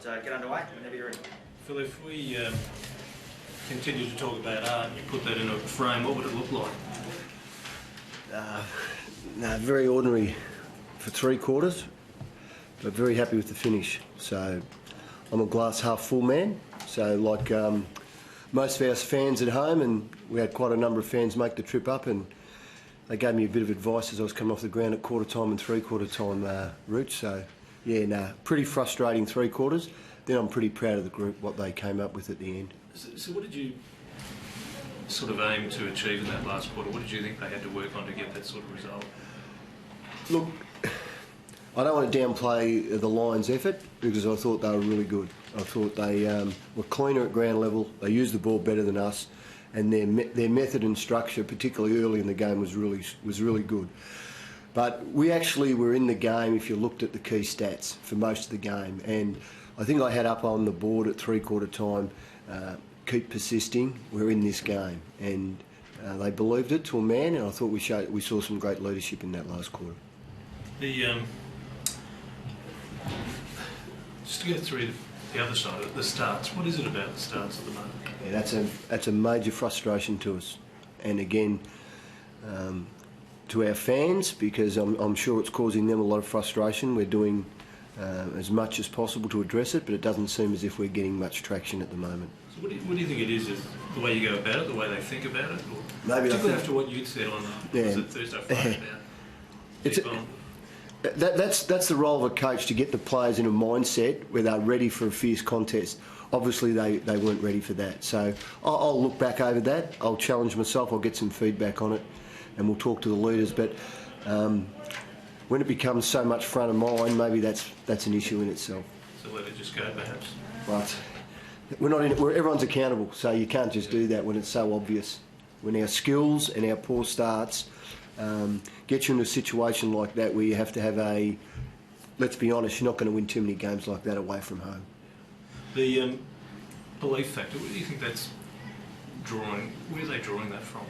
might get underway whenever you're ready. Phil, if we continue to talk about art and you put that in a frame, what would it look like? No, very ordinary for 3/4, but very happy with the finish. So I'm a glass half full man. So like most of our fans at home, and we had quite a number of fans make the trip up, and they gave me a bit of advice as I was coming off the ground at quarter time and 3/4 time routes. So yeah, no, pretty frustrating 3/4. Then I'm pretty proud of the group, what they came up with at the end. So what did you sort of aim to achieve in that last quarter? What did you think they had to work on to get that sort of result? Look, I don't want to downplay the Lions' effort because I thought they were really good. I thought they were cleaner at ground level, they used the ball better than us, and their method and structure, particularly early in the game, was really good. But we actually were in the game if you looked at the key stats for most of the game, and I think I had up on the board at 3/4 time, keep persisting, we're in this game, and they believed it to a man, and I thought we saw some great leadership in that last quarter. Just to go through the other side of it, the starts. What is it about the starts at the moment? Yeah, that's a major frustration to us, and again to our fans, because I'm sure it's causing them a lot of frustration. We're doing as much as possible to address it, but it doesn't seem as if we're getting much traction at the moment. So what do you think it is the way you go about it, the way they think about it? Or maybe particularly after what you'd said on Thursday, Friday about that's the role of a coach, to get the players in a mindset where they're ready for a fierce contest. Obviously they weren't ready for that, so I'll look back over that, I'll challenge myself, I'll get some feedback on it, and we'll talk to the leaders. But when it becomes so much front of mind, maybe that's an issue in itself. So let it just go, perhaps? Right. We're not in it. Everyone's accountable, so you can't just do that when it's so obvious. When our skills and our poor starts get you in a situation like that where you have to have let's be honest, you're not going to win too many games like that away from home. The belief factor, where do you think that's drawing? Where are they drawing that from?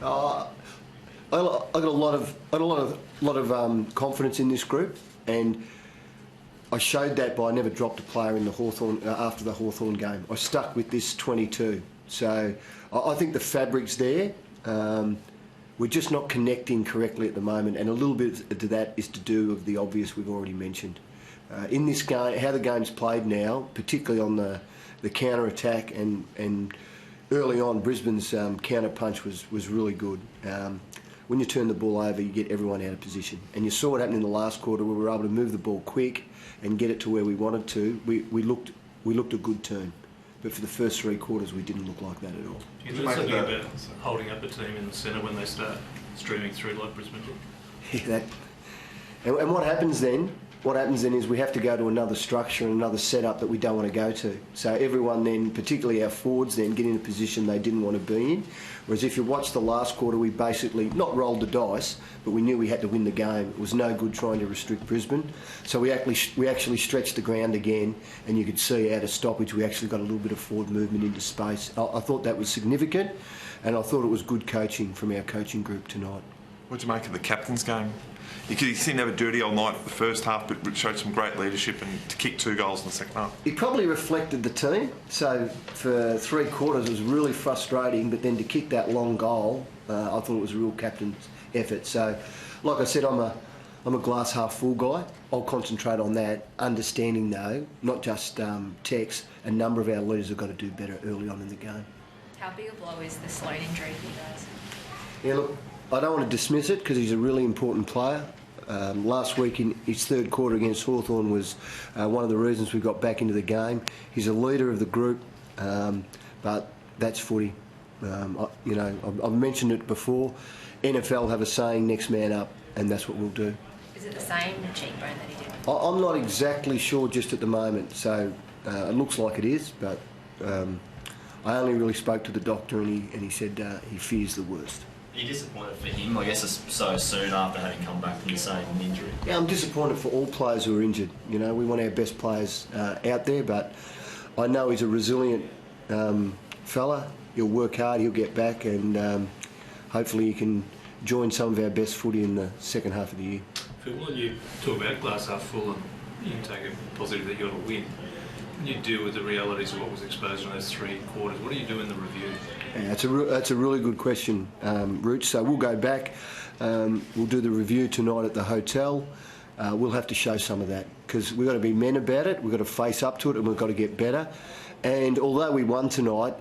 I got a lot of confidence in this group, and I showed that by I never dropped a player in the Hawthorn after the Hawthorn game. I stuck with this 22. So I think the fabric's there. We're just not connecting correctly at the moment, and a little bit to that is to do with the obvious we've already mentioned. In this game, how the game's played now, particularly on the counter attack, and early on Brisbane's counter punch was really good. When you turn the ball over, you get everyone out of position, and you saw what happened in the last quarter where we were able to move the ball quick and get it to where we wanted to. We looked a good turn, but for the first 3/4 we didn't look like that at all. Do you know something about holding up a team in the centre when they start streaming through like Brisbane did? Yeah, and what happens then? What happens then is we have to go to another structure and another setup that we don't want to go to. So everyone then, particularly our forwards, then get in a position they didn't want to be in. Whereas if you watch the last quarter, we basically not rolled the dice, but we knew we had to win the game. It was no good trying to restrict Brisbane. So we actually stretched the ground again, and you could see out of stoppage we actually got a little bit of forward movement into space. I thought that was significant, and I thought it was good coaching from our coaching group tonight. What did you make of the captain's game? He seemed to have a dirty old night for the first half, but showed some great leadership, and to kick 2 goals in the second half. It probably reflected the team. So for 3/4 it was really frustrating, but then to kick that long goal, I thought it was a real captain's effort. So, like I said, I'm a glass half full guy. I'll concentrate on that. Understanding though, not just Tex, a number of our leaders have got to do better early on in the game. How big a blow is the Sloan injury for you guys? Yeah, look, I don't want to dismiss it because he's a really important player. Last week in his 3rd quarter against Hawthorn was one of the reasons we got back into the game. He's a leader of the group, but that's footy. I've mentioned it before. NFL have a saying, next man up, and that's what we'll do. Is it the same cheekbone that he did? I'm not exactly sure just at the moment, so it looks like it is, but I only really spoke to the doctor, and he said he fears the worst. Are you disappointed for him? I guess it's so soon after having come back from the same injury. Yeah, I'm disappointed for all players who are injured. You know, we want our best players out there, but I know he's a resilient fella. He'll work hard, he'll get back, and hopefully he can join some of our best footy in the second half of the year. Phil, when you talk about glass half full, and you can take it positive that you got to win, When you deal with the realities of what was exposed in those 3 quarters, what do you do in the review? Yeah, that's a really good question, Rooch. So we'll go back. We'll do the review tonight at the hotel. We'll have to show some of that because we've got to be men about it. We've got to face up to it, and we've got to get better. And although we won tonight,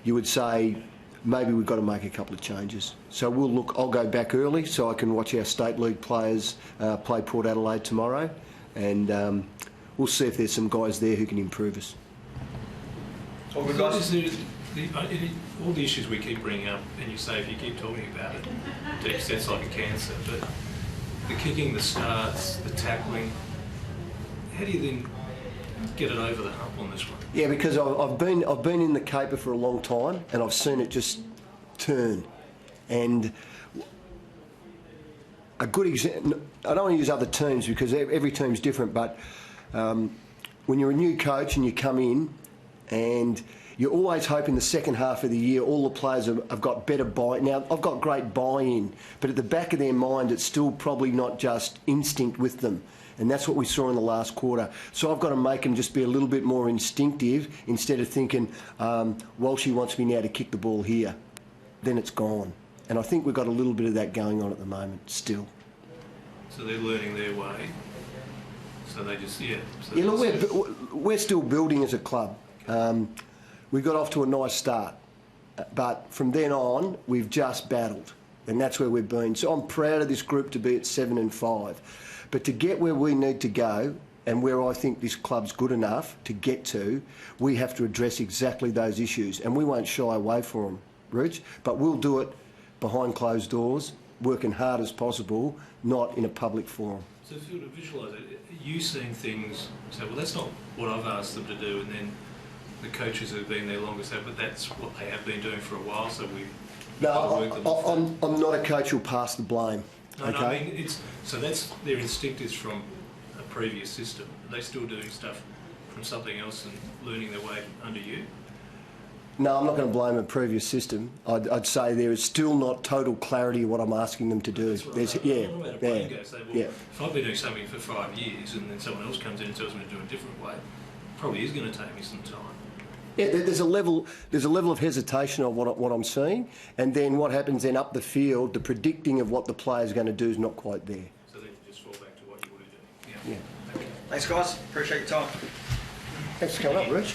you would say maybe we've got to make a couple of changes. So we'll look. I'll go back early so I can watch our state league players play Port Adelaide tomorrow, and we'll see if there's some guys there who can improve us. All the issues we keep bringing up, and you say if you keep talking about it, deep sets like a cancer, but the kicking, the starts, the tackling, how do you then get it over the hump on this one? Yeah, because I've been in the caper for a long time, and I've seen it just turn. And a good example, I don't want to use other teams because every team's different, but when you're a new coach and you come in and you're always hoping the second half of the year all the players have got better buy-in. Now, I've got great buy-in, but at the back of their mind, it's still probably not just instinct with them. And that's what we saw in the last quarter. So I've got to make them just be a little bit more instinctive instead of thinking, Walshy wants me now to kick the ball here. Then it's gone. And I think we've got a little bit of that going on at the moment still. So they're learning their way. So they just, yeah. So yeah, look, we're still building as a club. We got off to a nice start, but from then on, we've just battled, and that's where we've been. So I'm proud of this group to be at 7-5, but to get where we need to go and where I think this club's good enough to get to, we have to address exactly those issues, and we won't shy away from them, Rich, but we'll do it behind closed doors, working hard as possible, not in a public forum. So if you were to visualise it, are you seeing things, say, well, that's not what I've asked them to do, and then the coaches who've been there longer say, but that's what they have been doing for a while, so we've got to work them. I'm not a coach who'll pass the blame. No, okay? no, I mean, so that's their instinct is from a previous system. Are they still doing stuff from something else and learning their way under you? No, I'm not going to blame a previous system. I'd say there is still not total clarity of what I'm asking them to do. That's right. Yeah. If I've been doing something for 5 years and then someone else comes in and tells me to do it a different way, it probably is going to take me some time. Yeah, there's a level of hesitation of what I'm seeing, and then what happens then up the field, the predicting of what the player's going to do is not quite there. So then you just fall back to what you want to do. Yeah. Okay. Thanks, guys. Appreciate your time. Thanks for coming up, Rich.